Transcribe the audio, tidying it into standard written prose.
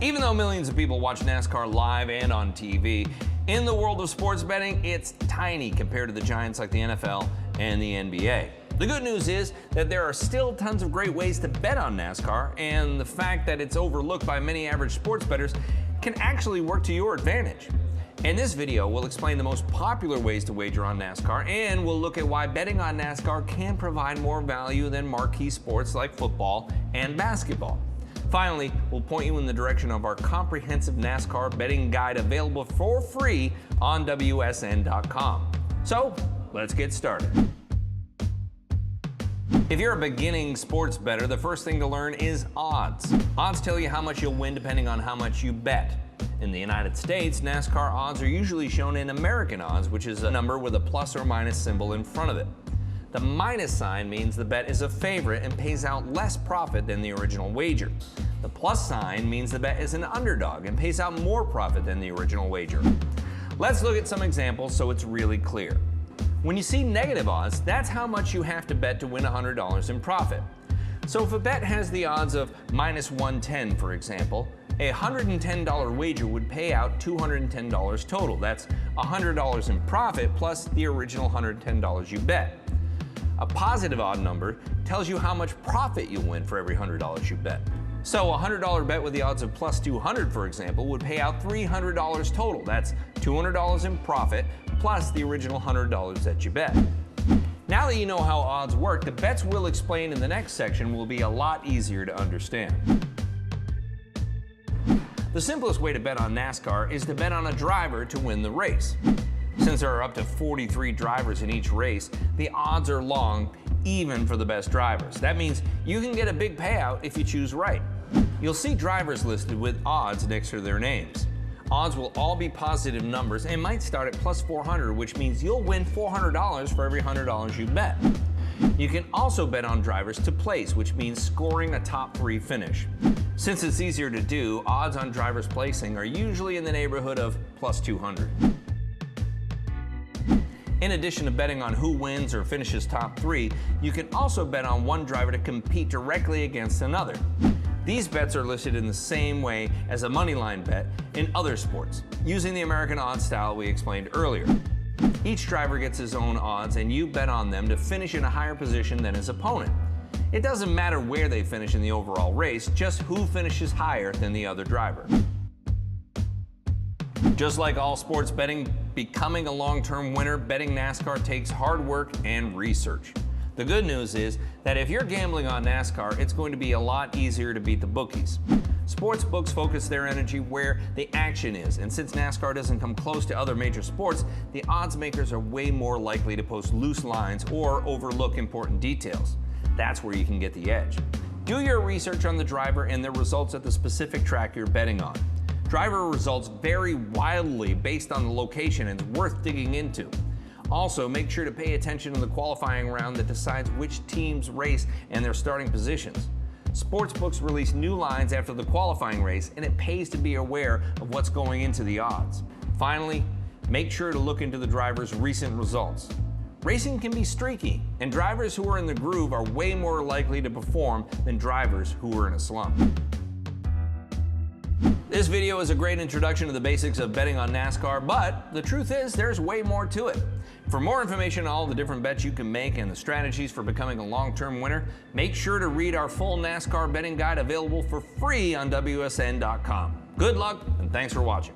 Even though millions of people watch NASCAR live and on TV, in the world of sports betting, it's tiny compared to the giants like the NFL and the NBA. The good news is that there are still tons of great ways to bet on NASCAR, and the fact that it's overlooked by many average sports bettors can actually work to your advantage. In this video, we'll explain the most popular ways to wager on NASCAR, and we'll look at why betting on NASCAR can provide more value than marquee sports like football and basketball. Finally, we'll point you in the direction of our comprehensive NASCAR betting guide available for free on WSN.com. So, let's get started. If you're a beginning sports bettor, the first thing to learn is odds. Odds tell you how much you'll win depending on how much you bet. In the United States, NASCAR odds are usually shown in American odds, which is a number with a plus or minus symbol in front of it. The minus sign means the bet is a favorite and pays out less profit than the original wager. The plus sign means the bet is an underdog and pays out more profit than the original wager. Let's look at some examples so it's really clear. When you see negative odds, that's how much you have to bet to win $100 in profit. So if a bet has the odds of minus 110, for example, a $110 wager would pay out $210 total. That's $100 in profit plus the original $110 you bet. A positive odd number tells you how much profit you'll win for every $100 you bet. So a $100 bet with the odds of plus 200, for example, would pay out $300 total. That's $200 in profit plus the original $100 that you bet. Now that you know how odds work, the bets we'll explain in the next section will be a lot easier to understand. The simplest way to bet on NASCAR is to bet on a driver to win the race. Since there are up to 43 drivers in each race, the odds are long, even for the best drivers. That means you can get a big payout if you choose right. You'll see drivers listed with odds next to their names. Odds will all be positive numbers and might start at plus 400, which means you'll win $400 for every $100 you bet. You can also bet on drivers to place, which means scoring a top 3 finish. Since it's easier to do, odds on drivers placing are usually in the neighborhood of plus 200. In addition to betting on who wins or finishes top 3, you can also bet on one driver to compete directly against another. These bets are listed in the same way as a moneyline bet in other sports, using the American odds style we explained earlier. Each driver gets his own odds, and you bet on them to finish in a higher position than his opponent. It doesn't matter where they finish in the overall race, just who finishes higher than the other driver. Just like all sports betting, becoming a long-term winner betting NASCAR takes hard work and research. The good news is that if you're gambling on NASCAR, it's going to be a lot easier to beat the bookies. Sports books focus their energy where the action is, and since NASCAR doesn't come close to other major sports, the odds makers are way more likely to post loose lines or overlook important details. That's where you can get the edge. Do your research on the driver and their results at the specific track you're betting on. Driver results vary wildly based on the location and it's worth digging into. Also, make sure to pay attention to the qualifying round that decides which teams race and their starting positions. Sportsbooks release new lines after the qualifying race, and it pays to be aware of what's going into the odds. Finally, make sure to look into the driver's recent results. Racing can be streaky, and drivers who are in the groove are way more likely to perform than drivers who are in a slump. This video is a great introduction to the basics of betting on NASCAR, but the truth is there's way more to it. For more information on all the different bets you can make and the strategies for becoming a long-term winner, make sure to read our full NASCAR betting guide available for free on WSN.com. Good luck, and thanks for watching.